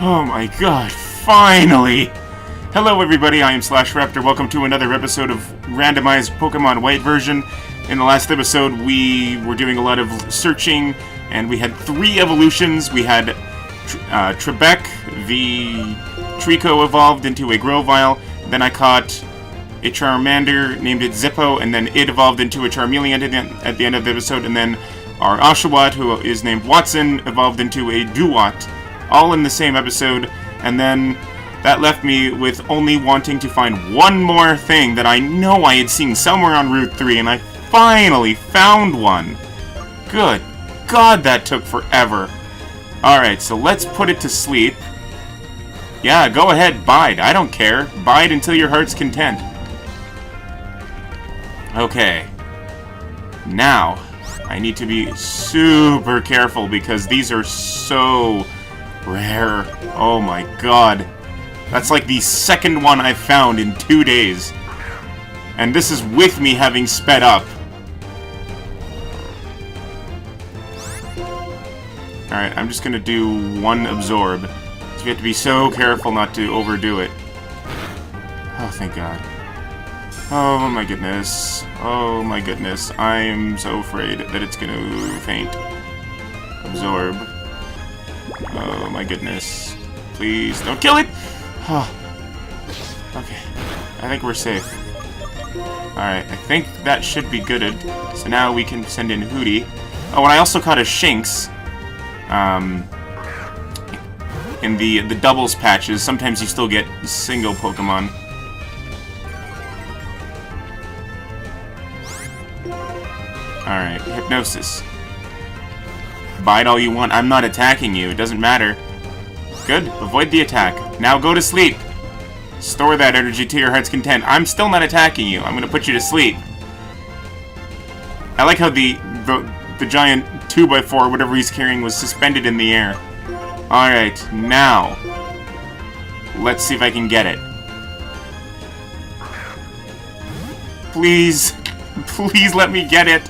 Oh my god, finally! Hello everybody, I am Slash Raptor. Welcome to another episode of Randomized Pokemon White version. In the last episode, we were doing a lot of searching, and we had 3 evolutions. We had Trebek, the Trico evolved into a Grovyle. Then I caught a Charmander, named it Zippo, and then it evolved into a Charmeleon at the end of the episode. And then our Oshawott, who is named Watson, evolved into a Duwat, all in the same episode. And then that left me with only wanting to find one more thing that I know I had seen somewhere on Route 3, and I finally found one. Good God, that took forever. Alright, so let's put it to sleep. Yeah, go ahead, bide. I don't care. Bide until your heart's content. Okay. Now, I need to be super careful because these are so rare. Oh my god. That's like the second one I found in 2 days. And this is with me having sped up. Alright, I'm just gonna do one absorb. So we have to be so careful not to overdo it. Oh, thank god. Oh my goodness. Oh my goodness. I'm so afraid that it's gonna faint. Absorb. Oh my goodness. Please don't kill it! Oh. Okay. I think we're safe. Alright, I think that should be good. So now we can send in Hootie. Oh, and I also caught a Shinx. In the doubles patches. Sometimes you still get single Pokemon. Alright, Hypnosis. Bite all you want. I'm not attacking you. It doesn't matter. Good. Avoid the attack. Now go to sleep. Store that energy to your heart's content. I'm still not attacking you. I'm gonna put you to sleep. I like how the giant 2x4, whatever he's carrying, was suspended in the air. Alright, now let's see if I can get it. Please. Please let me get it.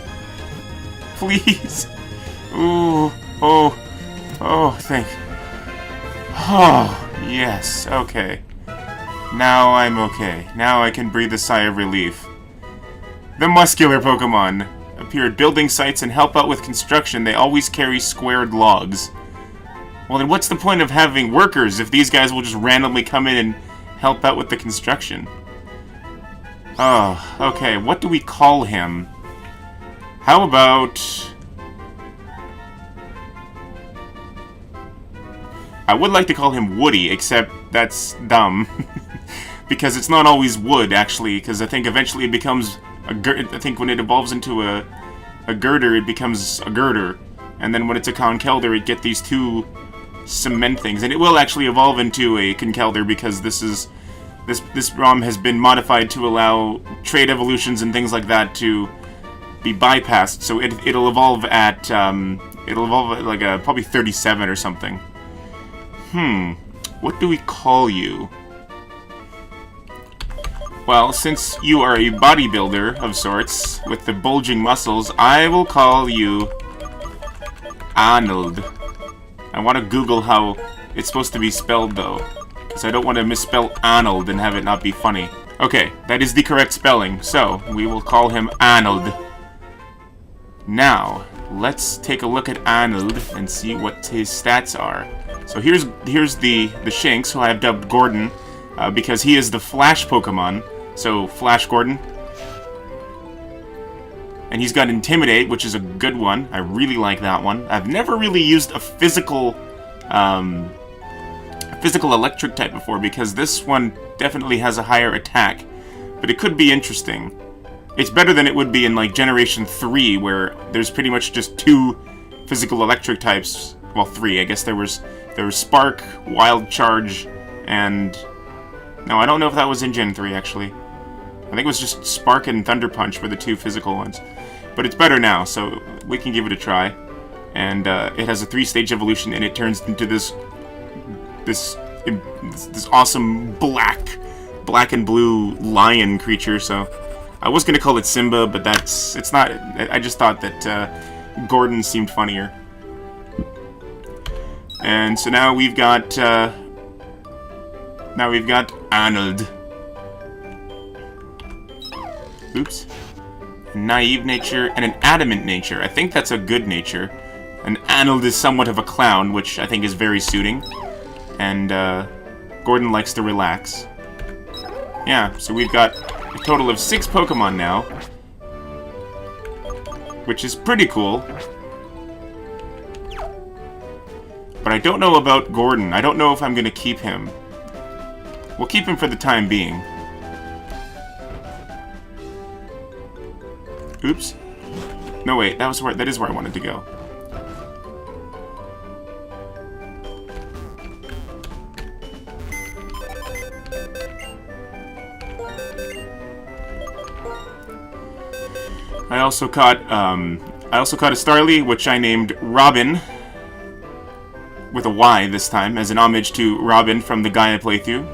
Please. Ooh. Oh. Oh, thank. Oh, yes. Okay. Now I'm okay. Now I can breathe a sigh of relief. The muscular Pokemon appear at building sites and help out with construction. They always carry squared logs. Well, then what's the point of having workers if these guys will just randomly come in and help out with the construction? Oh, okay. What do we call him? How about... I would like to call him Woody, except that's dumb. Because it's not always wood, actually, because I think eventually it becomes a I think when it evolves into a girder, it becomes a girder. And then when it's a conkeldurr, it get these 2 cement things. And it will actually evolve into a conkeldurr because this ROM has been modified to allow trade evolutions and things like that to be bypassed. So it'll evolve at like a probably 37 or something. What do we call you? Well, since you are a bodybuilder of sorts, with the bulging muscles, I will call you Arnold. I want to Google how it's supposed to be spelled, though, because I don't want to misspell Arnold and have it not be funny. Okay, that is the correct spelling, so we will call him Arnold. Now, let's take a look at Arnold and see what his stats are. So here's the Shinx, who I have dubbed Gordon, because he is the Flash Pokemon. So Flash Gordon, and he's got Intimidate, which is a good one. I really like that one. I've never really used a physical electric type before because this one definitely has a higher attack, but it could be interesting. It's better than it would be in like Generation 3, where there's pretty much just 2 physical electric types. Well, 3. I guess there was Spark, Wild Charge, and... No, I don't know if that was in Gen 3, actually. I think it was just Spark and Thunder Punch were the 2 physical ones. But it's better now, so we can give it a try. And it has a 3-stage evolution, and it turns into this awesome black and blue lion creature, so... I was going to call it Simba, but it's not... I just thought that Gordon seemed funnier. And so now we've got Now we've got Arnold. Oops. Naive nature and an adamant nature. I think that's a good nature. And Arnold is somewhat of a clown, which I think is very suiting. And Gordon likes to relax. Yeah, so we've got a total of 6 Pokemon now. Which is pretty cool. But I don't know about Gordon. I don't know if I'm going to keep him. We'll keep him for the time being. Oops. No, wait, that is where I wanted to go. I also caught a Starly, which I named Robin, with a Y this time, as an homage to Robin from the Gaia playthrough.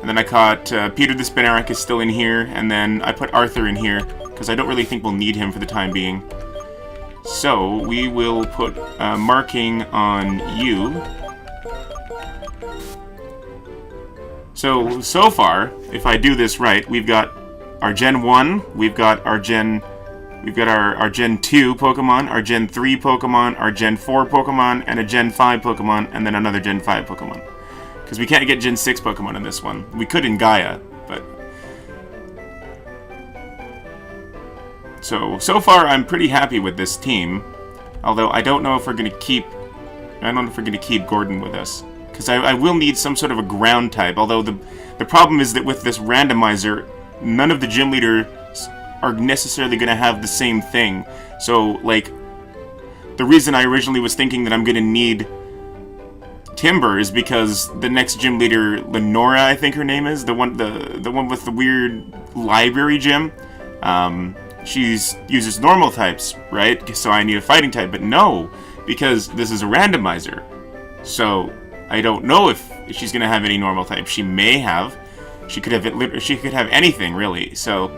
And then I caught Peter the Spinarak is still in here, and then I put Arthur in here, because I don't really think we'll need him for the time being. So, we will put marking on you. So far, if I do this right, we've got our Gen 1, we've got our Gen 2 Pokemon, our Gen 3 Pokemon, our Gen 4 Pokemon, and a Gen 5 Pokemon, and then another Gen 5 Pokemon. Because we can't get Gen 6 Pokemon in this one. We could in Gaia, but... So far I'm pretty happy with this team. Although I don't know if we're going to keep... Gordon with us. Because I will need some sort of a ground type. Although the problem is that with this randomizer, none of the gym leaders are necessarily going to have the same thing. So, like, the reason I originally was thinking that I'm going to need Timber is because the next gym leader, Lenora, I think her name is, the one with the weird library gym, she uses normal types, right? So I need a fighting type, but no, because this is a randomizer. So I don't know if she's going to have any normal types. She may have. She could have anything, really. So,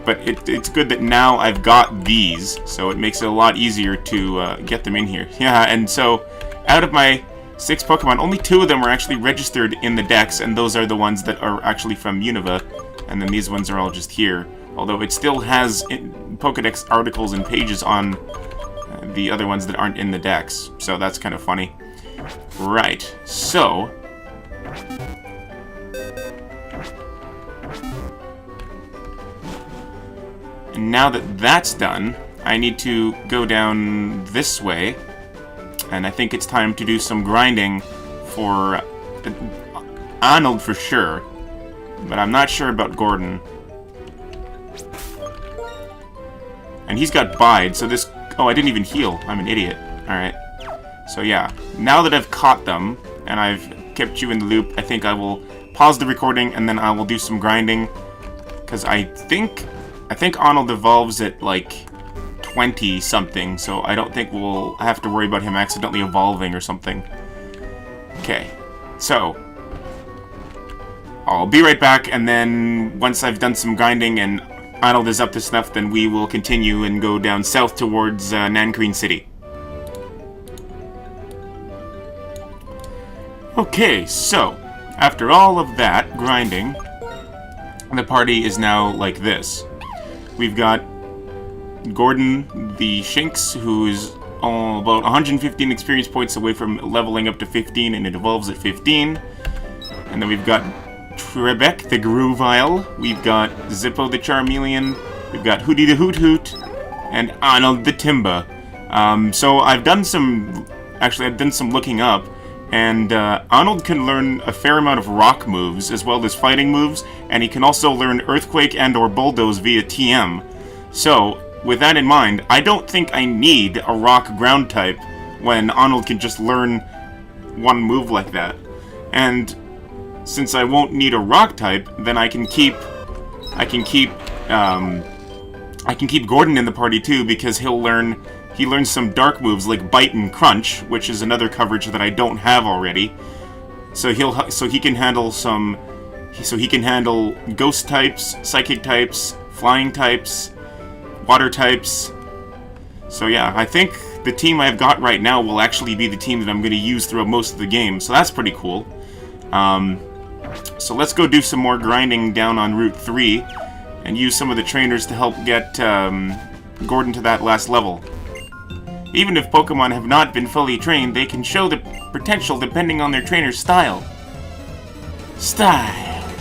but it's good that now I've got these, so it makes it a lot easier to get them in here. Yeah, and so out of my 6 Pokemon, only 2 of them are actually registered in the Dex, and those are the ones that are actually from Unova, and then these ones are all just here. Although it still has Pokedex articles and pages on the other ones that aren't in the Dex, so that's kind of funny. Right, so... And now that that's done, I need to go down this way, and I think it's time to do some grinding for Arnold for sure, but I'm not sure about Gordon. And he's got Bide, so this... Oh, I didn't even heal. I'm an idiot. Alright. So yeah, now that I've caught them, and I've kept you in the loop, I think I will pause the recording, and then I will do some grinding, because I think Arnold evolves at, like, 20-something, so I don't think we'll have to worry about him accidentally evolving or something. Okay, so I'll be right back, and then once I've done some grinding and Arnold is up to snuff, then we will continue and go down south towards Nacrene City. Okay, so after all of that grinding, the party is now like this. We've got Gordon the Shinx, who is about 115 experience points away from leveling up to 15, and it evolves at 15. And then we've got Trebek the Groovile, we've got Zippo the Charmeleon, we've got Hootie the Hoot Hoot, and Arnold the Timba. So I've done some looking up, and Arnold can learn a fair amount of rock moves as well as fighting moves, and he can also learn Earthquake and or Bulldoze via TM. So, with that in mind, I don't think I need a rock ground type when Arnold can just learn one move like that. And since I won't need a rock type, then I can keep Gordon in the party too, because he learns some dark moves like Bite and Crunch, which is another coverage that I don't have already. So he can handle ghost types, psychic types, flying types, water types. So yeah, I think the team I've got right now will actually be the team that I'm going to use throughout most of the game, so that's pretty cool. So let's go do some more grinding down on Route 3 and use some of the trainers to help get Gordon to that last level. Even if Pokemon have not been fully trained, they can show the potential depending on their trainer's style. Style.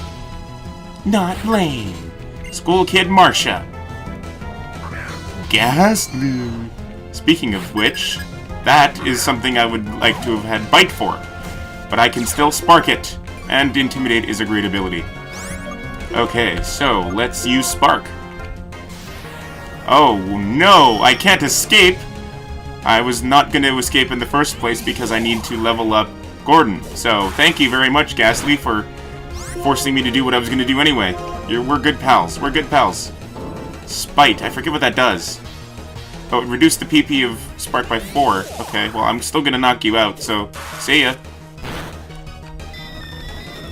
Not lame. School Kid Marcia. Ghastly. Speaking of which, that is something I would like to have had Bite for. But I can still Spark it, and Intimidate is a great ability. Okay, so let's use Spark. Oh no, I can't escape! I was not going to escape in the first place because I need to level up Gordon. So, thank you very much, Ghastly, for forcing me to do what I was going to do anyway. We're good pals. We're good pals. Spite. I forget what that does. Oh, it reduced the PP of Spark by 4. Okay, well, I'm still going to knock you out, so see ya.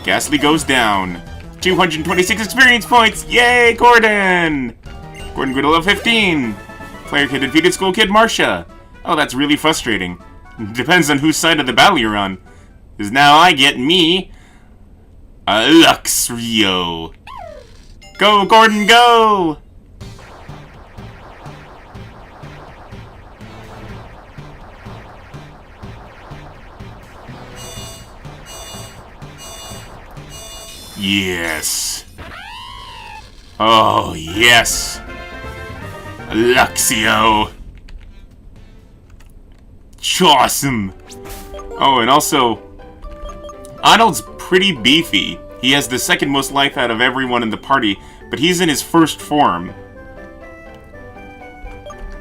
Ghastly goes down. 226 experience points! Yay, Gordon! Gordon grew to level 15. Player Kid defeated School Kid Marcia. Oh, that's really frustrating. Depends on whose side of the battle you're on. Because now I get me a Luxrio. Go, Gordon, go! Yes. Oh, yes. Luxio. Awesome. Oh, and also, Arnold's pretty beefy. He has the second most life out of everyone in the party, but he's in his first form.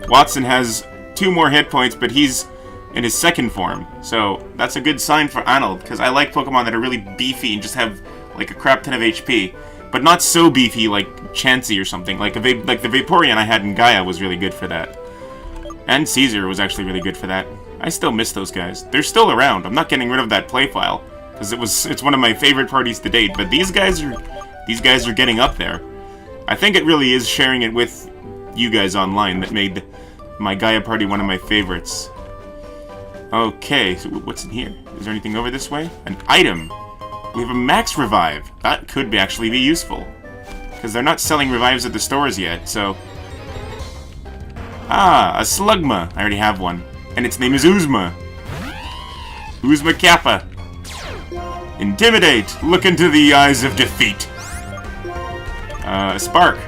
Watson has 2 more hit points, but he's in his second form. So that's a good sign for Arnold, because I like Pokemon that are really beefy and just have like a crap ton of HP, but not so beefy like Chansey or something. Like the Vaporeon I had in Gaia was really good for that. And Caesar was actually really good for that. I still miss those guys. They're still around. I'm not getting rid of that play file because it's one of my favorite parties to date. But these guys are getting up there. I think it really is sharing it with you guys online that made my Gaia party one of my favorites. Okay, so what's in here? Is there anything over this way? An item. We have a max revive. That could actually be useful because they're not selling revives at the stores yet. So. Ah, a Slugma. I already have one. And its name is Uzma. Uzma Kappa. Intimidate. Look into the eyes of defeat. Spark.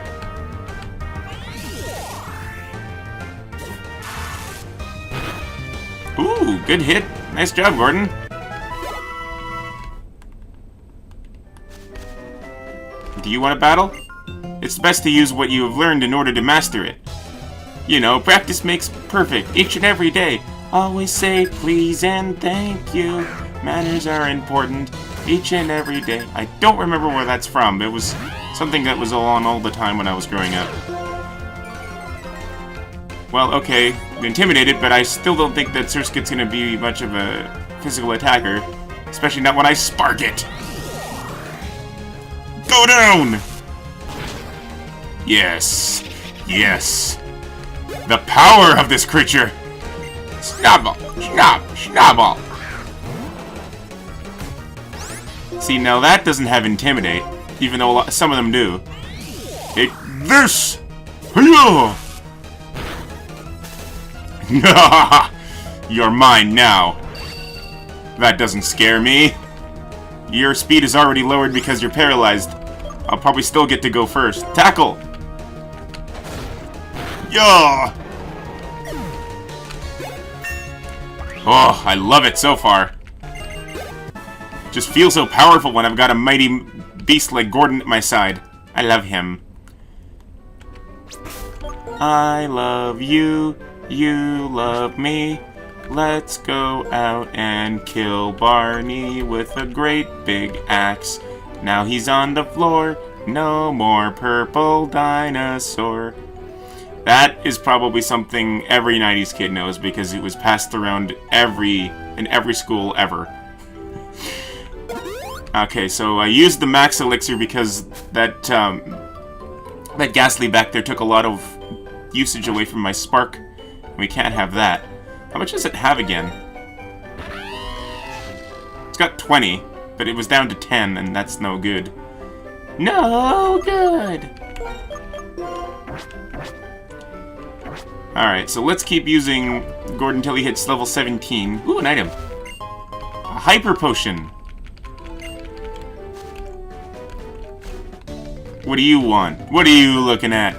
Ooh, good hit. Nice job, Gordon. Do you want to battle? It's best to use what you have learned in order to master it. You know, practice makes perfect each and every day. Always say please and thank you. Manners are important each and every day. I don't remember where that's from. It was something that was on all the time when I was growing up. Well, okay, intimidated, but I still don't think that Surskit's gonna be much of a physical attacker. Especially not when I spark it. Go down! Yes. Yes. The power of this creature! Snabble! Snabble! See, now that doesn't have Intimidate, even though some of them do. Take this! Hiya! You're mine now. That doesn't scare me. Your speed is already lowered because you're paralyzed. I'll probably still get to go first. Tackle! Yeah! Oh, I love it so far. Just feels so powerful when I've got a mighty beast like Gordon at my side. I love him. I love you, you love me. Let's go out and kill Barney with a great big axe. Now he's on the floor, no more purple dinosaur. That is probably something every 90s kid knows because it was passed around in every school ever. Okay, so I used the max elixir because that Ghastly back there took a lot of usage away from my spark. We can't have that. How much does it have again? It's got 20. But it was down to 10, and that's no good. No good! Alright, so let's keep using Gordon till he hits level 17. Ooh, an item. A Hyper Potion. What do you want? What are you looking at?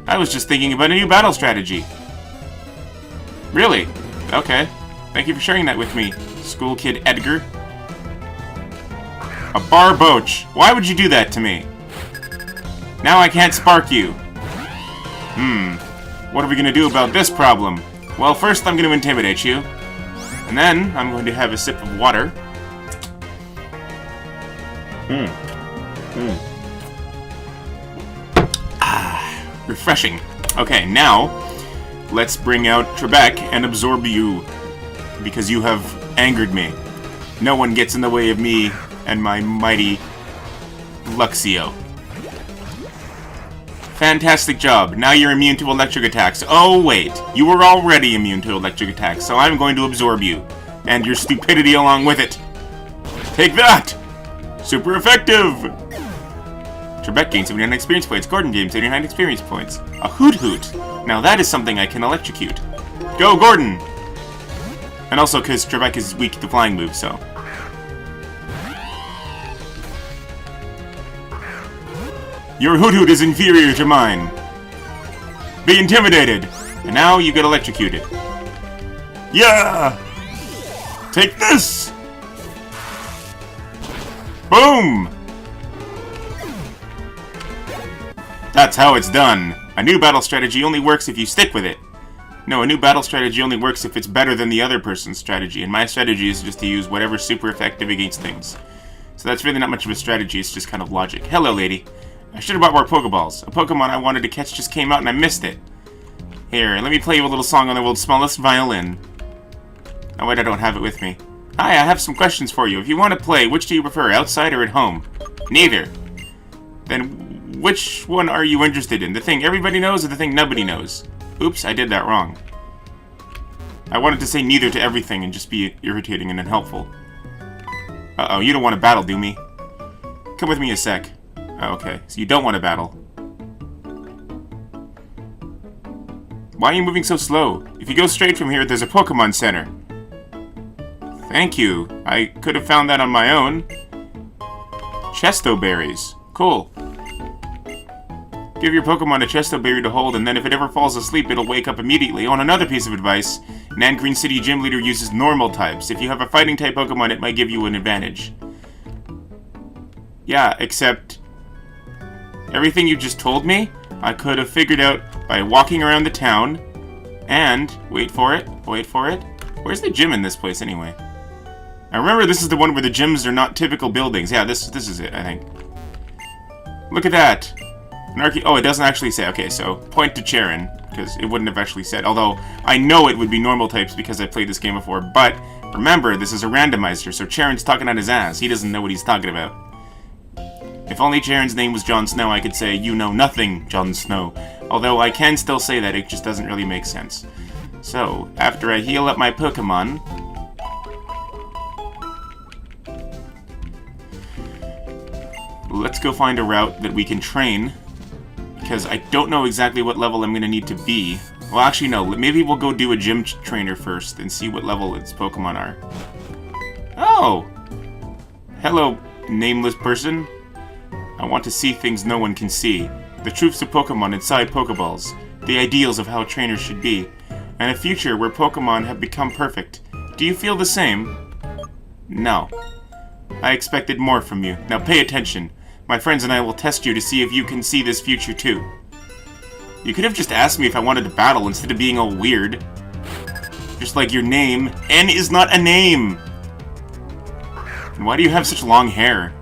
I was just thinking about a new battle strategy. Really? Okay. Thank you for sharing that with me, school kid Edgar. A Barboach. Why would you do that to me? Now I can't spark you. What are we gonna do about this problem? Well, first I'm gonna intimidate you. And then I'm going to have a sip of water. Refreshing. Okay, now let's bring out Trebek and absorb you. Because you have angered me. No one gets in the way of me and my mighty Luxio. Fantastic job. Now you're immune to electric attacks. Oh, wait. You were already immune to electric attacks, so I'm going to absorb you. And your stupidity along with it. Take that! Super effective! Trebek gains 79 experience points. Gordon gains 89 experience points. A Hoot Hoot. Now that is something I can electrocute. Go, Gordon! And also because Trebek is weak to flying moves, so... Your Hoot Hoot is inferior to mine. Be intimidated. And now you get electrocuted. Yeah! Take this! Boom! That's how it's done. A new battle strategy only works if you stick with it. No, a new battle strategy only works if it's better than the other person's strategy, and my strategy is just to use whatever's super effective against things. So that's really not much of a strategy, it's just kind of logic. Hello, lady. I should have bought more Pokeballs. A Pokemon I wanted to catch just came out and I missed it. Here, let me play you a little song on the world's smallest violin. Oh wait, I don't have it with me. Hi, I have some questions for you. If you want to play, which do you prefer, outside or at home? Neither. Then which one are you interested in? The thing everybody knows or the thing nobody knows? Oops, I did that wrong. I wanted to say neither to everything and just be irritating and unhelpful. Uh-oh, you don't want to battle, do me? Come with me a sec. Oh, okay, so you don't want to battle. Why are you moving so slow? If you go straight from here, there's a Pokemon Center. Thank you. I could have found that on my own. Chesto berries. Cool. Give your Pokemon a Chesto berry to hold, and then if it ever falls asleep, it'll wake up immediately. On another piece of advice, Nacrene City Gym Leader uses normal types. If you have a fighting-type Pokemon, it might give you an advantage. Yeah, except... everything you just told me, I could have figured out by walking around the town, and... wait for it. Where's the gym in this place, anyway? I remember this is the one where the gyms are not typical buildings. Yeah, this is it, I think. Look at that! Oh, it doesn't actually say. Okay, so point to Charon, because it wouldn't have actually said. Although, I know it would be normal types because I played this game before, but remember, this is a randomizer, so Charon's talking on his ass. He doesn't know what he's talking about. If only Charon's name was Jon Snow, I could say, you know nothing, Jon Snow. Although I can still say that, it just doesn't really make sense. So, after I heal up my Pokemon... let's go find a route that we can train. Because I don't know exactly what level I'm going to need to be. Well, actually, no. Maybe we'll go do a gym trainer first and see what level its Pokemon are. Oh! Hello, nameless person. I want to see things no one can see. The truths of Pokemon inside Pokeballs. The ideals of how trainers should be. And a future where Pokemon have become perfect. Do you feel the same? No. I expected more from you. Now pay attention. My friends and I will test you to see if you can see this future too. You could have just asked me if I wanted to battle instead of being all weird. Just like your name. N is not a name! And why do you have such long hair?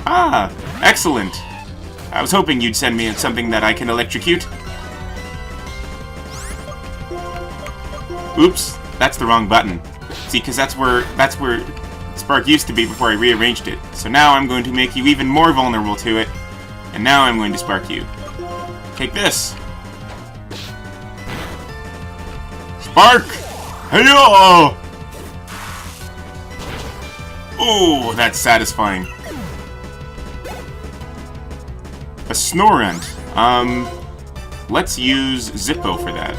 Ah, excellent. I was hoping you'd send me something that I can electrocute. Oops, that's the wrong button. See, because that's where Spark used to be before I rearranged it. So now I'm going to make you even more vulnerable to it. And now I'm going to Spark you. Take this. Spark! Hey-yo! Oh, that's satisfying. A Snorant. Let's use Zippo for that.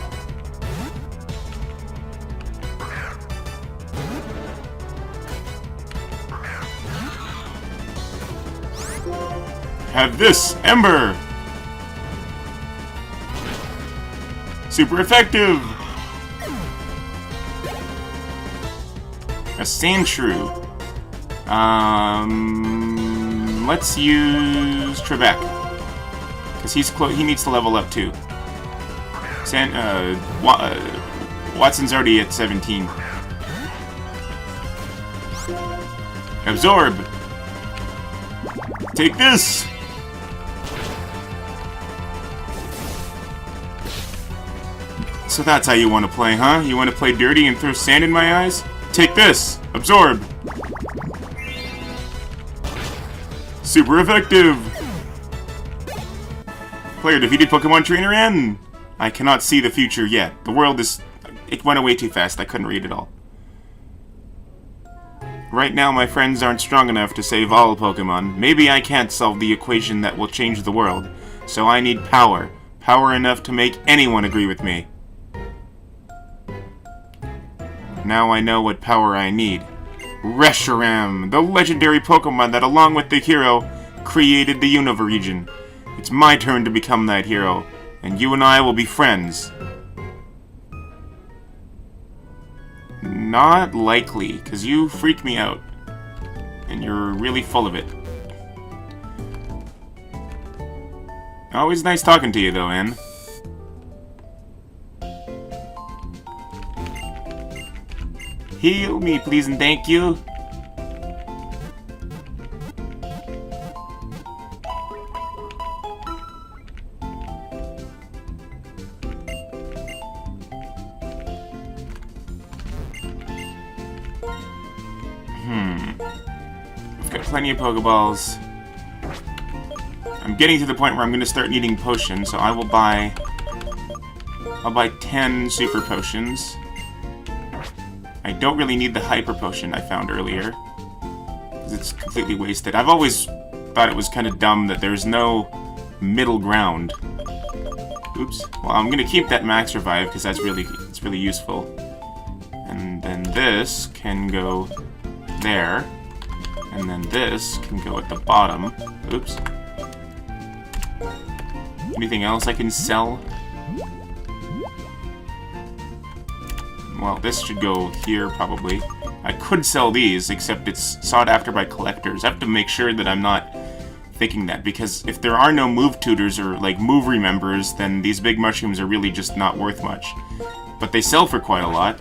Have this, Ember! Super effective! A Sandshrew. Let's use Trebek. Because he needs to level up too. Watson's already at 17. Absorb! Take this! So that's how you want to play, huh? You want to play dirty and throw sand in my eyes? Take this! Absorb! Super effective! Player defeated Pokemon Trainer N! I cannot see the future yet. The world is... It went away too fast. I couldn't read it all. Right now, my friends aren't strong enough to save all Pokemon. Maybe I can't solve the equation that will change the world. So I need power. Power enough to make anyone agree with me. Now I know what power I need. Reshiram, the legendary Pokemon that, along with the hero, created the Unova region. It's my turn to become that hero, and you and I will be friends. Not likely, because you freak me out. And you're really full of it. Always nice talking to you, though, Anne. Heal me, please and thank you. I've got plenty of Pokeballs. I'm getting to the point where I'm going to start needing potions, so I'll buy 10 Super Potions. I don't really need the Hyper Potion I found earlier, because it's completely wasted. I've always thought it was kind of dumb that there's no middle ground. Oops. Well, I'm going to keep that Max Revive, because it's really useful. And then this can go there, and then this can go at the bottom. Oops. Anything else I can sell? Well, this should go here, probably. I could sell these, except it's sought after by collectors. I have to make sure that I'm not thinking that, because if there are no move tutors or, like, move remembers, then these big mushrooms are really just not worth much. But they sell for quite a lot.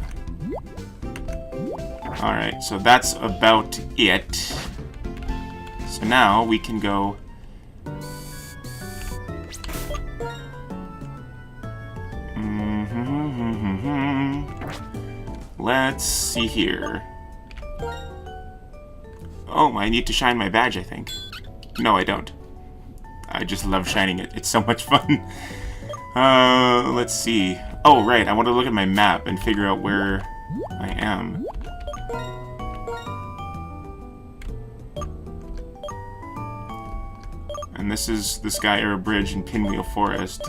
Alright, so that's about it. So now we can go... Let's see here. Oh, I need to shine my badge, I think. No, I don't. I just love shining it. It's so much fun. Let's see. Oh, right. I want to look at my map and figure out where I am. And this is the Sky Arrow Bridge in Pinwheel Forest.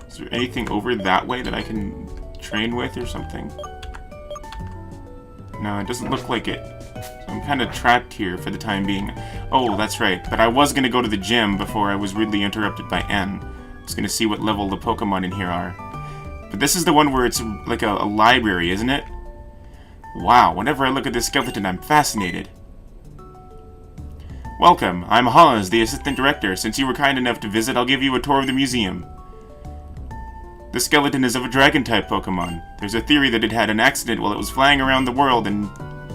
Is there anything over that way that I can train with or something? No, it doesn't look like it. So I'm kind of trapped here for the time being. Oh, that's right. But I was going to go to the gym before I was rudely interrupted by N. I was going to see what level the Pokemon in here are. But this is the one where it's like a library, isn't it? Wow, whenever I look at this skeleton, I'm fascinated. Welcome, I'm Hawes, the Assistant Director. Since you were kind enough to visit, I'll give you a tour of the museum. The skeleton is of a Dragon-type Pokemon. There's a theory that it had an accident while it was flying around the world, and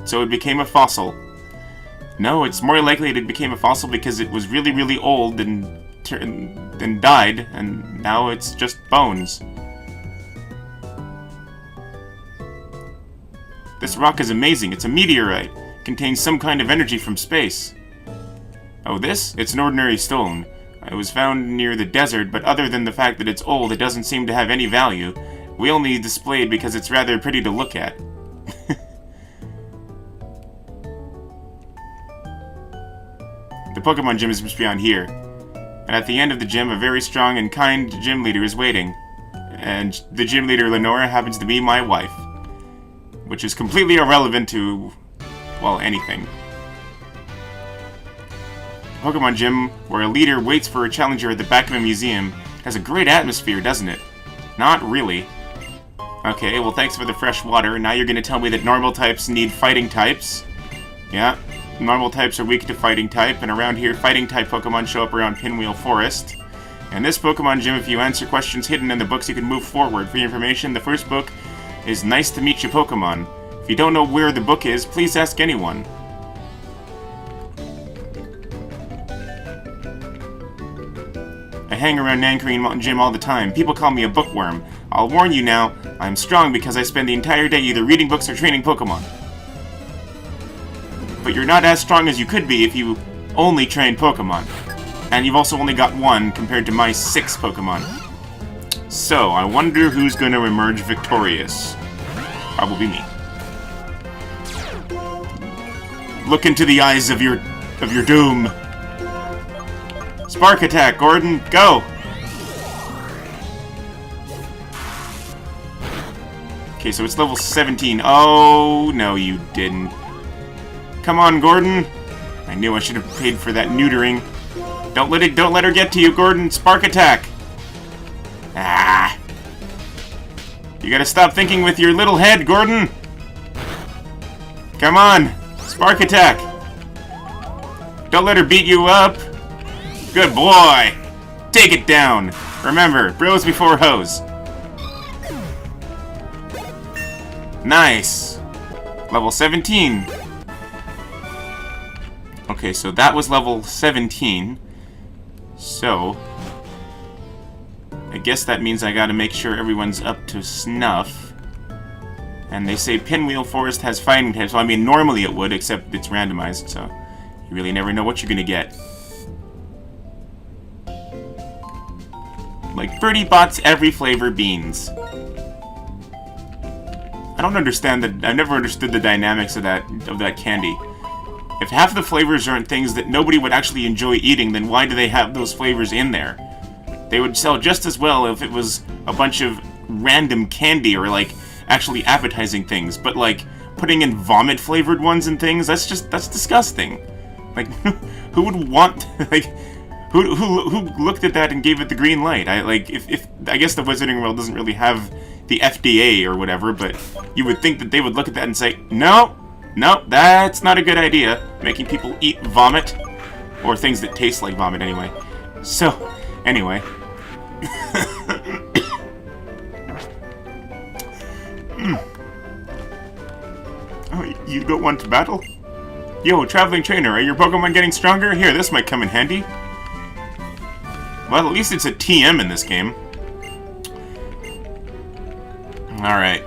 so it became a fossil. No, it's more likely it became a fossil because it was really, really old and died, and now it's just bones. This rock is amazing. It's a meteorite. It contains some kind of energy from space. Oh, this? It's an ordinary stone. It was found near the desert, but other than the fact that it's old, it doesn't seem to have any value. We only display it because it's rather pretty to look at. Pokemon gym is just beyond here. And at the end of the gym, a very strong and kind gym leader is waiting. And the gym leader, Lenora, happens to be my wife. Which is completely irrelevant to, well, anything. The Pokemon gym, where a leader waits for a challenger at the back of a museum, has a great atmosphere, doesn't it? Not really. Okay, well thanks for the fresh water. Now you're gonna tell me that normal types need fighting types. Yeah, normal types are weak to fighting type, and around here fighting type Pokemon show up around Pinwheel Forest. In this Pokemon gym, if you answer questions hidden in the books, you can move forward. For your information, the first book is Nice to Meet You Pokemon. If you don't know where the book is, please ask anyone. I hang around Nacrene Gym all the time. People call me a bookworm. I'll warn you now, I'm strong because I spend the entire day either reading books or training Pokemon. But you're not as strong as you could be if you only train Pokemon. And you've also only got one compared to my 6 Pokemon. So, I wonder who's going to emerge victorious. Probably me. Look into the eyes of your doom. Spark attack, Gordon, go! Okay, so it's level 17. Oh, no, you didn't. Come on, Gordon. I knew I should have paid for that neutering. Don't let her get to you, Gordon. Spark attack. Ah. You gotta stop thinking with your little head, Gordon. Come on. Spark attack. Don't let her beat you up. Good boy. Take it down. Remember, bros before hoes. Nice. Level 17. Okay, so that was level 17. So, I guess that means I gotta make sure everyone's up to snuff. And they say Pinwheel Forest has fighting types. Well, I mean, normally it would, except it's randomized, so you really never know what you're gonna get. Like Birdie Bot's every flavor beans. I don't understand that. I've never understood the dynamics of that candy. If half the flavors aren't things that nobody would actually enjoy eating, then why do they have those flavors in there? They would sell just as well if it was a bunch of random candy or like actually appetizing things. But like putting in vomit flavored ones and things, that's disgusting. Like who would want like who looked at that and gave it the green light? I guess the Wizarding World doesn't really have the FDA or whatever, but you would think that they would look at that and say, no, that's not a good idea. Making people eat vomit, or things that taste like vomit anyway. So, anyway. Oh, you don't want to battle? Yo, traveling trainer, are your Pokemon getting stronger? Here, this might come in handy. Well, at least it's a TM in this game. Alright.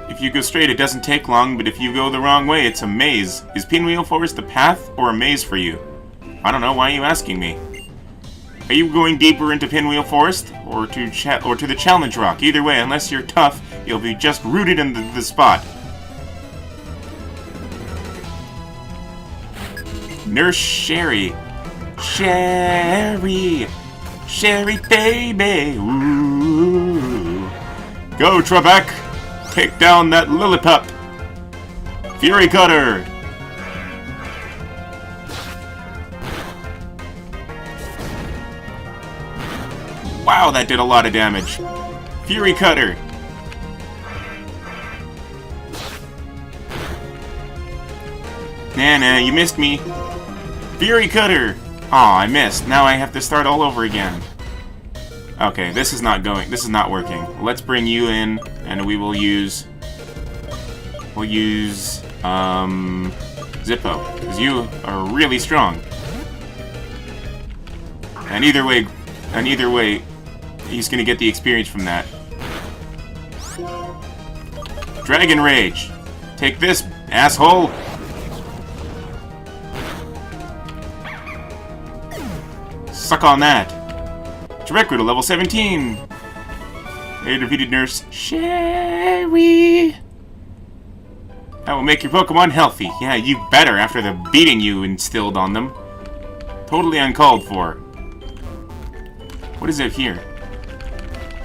If you go straight, it doesn't take long, but if you go the wrong way, it's a maze. Is Pinwheel Forest the path or a maze for you? I don't know, why are you asking me? Are you going deeper into Pinwheel Forest, or to the Challenge Rock? Either way, unless you're tough, you'll be just rooted in the spot. Nurse Sherry. Sherry baby, ooh. Go, Trebek! Take down that Lillipup! Fury Cutter! Wow, that did a lot of damage. Fury Cutter! Nah, you missed me. Fury Cutter! Aw, I missed. Now I have to start all over again. Okay, this is not working. Let's bring you in, and we will use... We'll use, Zippo, because you are really strong. And either way, he's gonna get the experience from that. Dragon Rage! Take this, asshole! Suck on that! Direct to level 17! They defeated Nurse Sherry! That will make your Pokemon healthy. Yeah, you better after the beating you instilled on them. Totally uncalled for. What is it here?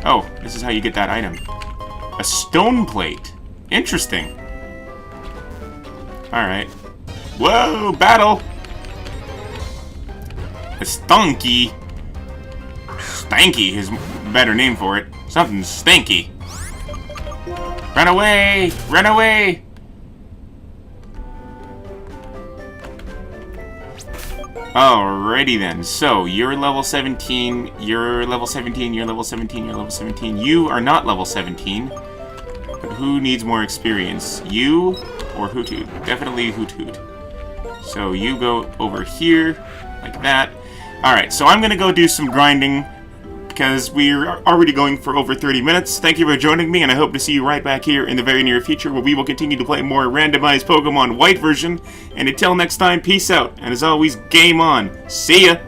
Oh, this is how you get that item. A stone plate. Interesting. Alright. Whoa, battle! A Stunky. Stanky is a better name for it. Something stanky. Run away! Run away! Alrighty then. So, you're level 17, you're level 17, you're level 17, you're level 17. You are not level 17. But who needs more experience? You or Hoothoot? Definitely Hoothoot. So, you go over here, like that. Alright, so I'm gonna go do some grinding, because we're already going for over 30 minutes. Thank you for joining me, and I hope to see you right back here in the very near future, where we will continue to play more randomized Pokemon White version. And until next time, peace out, and as always, game on. See ya!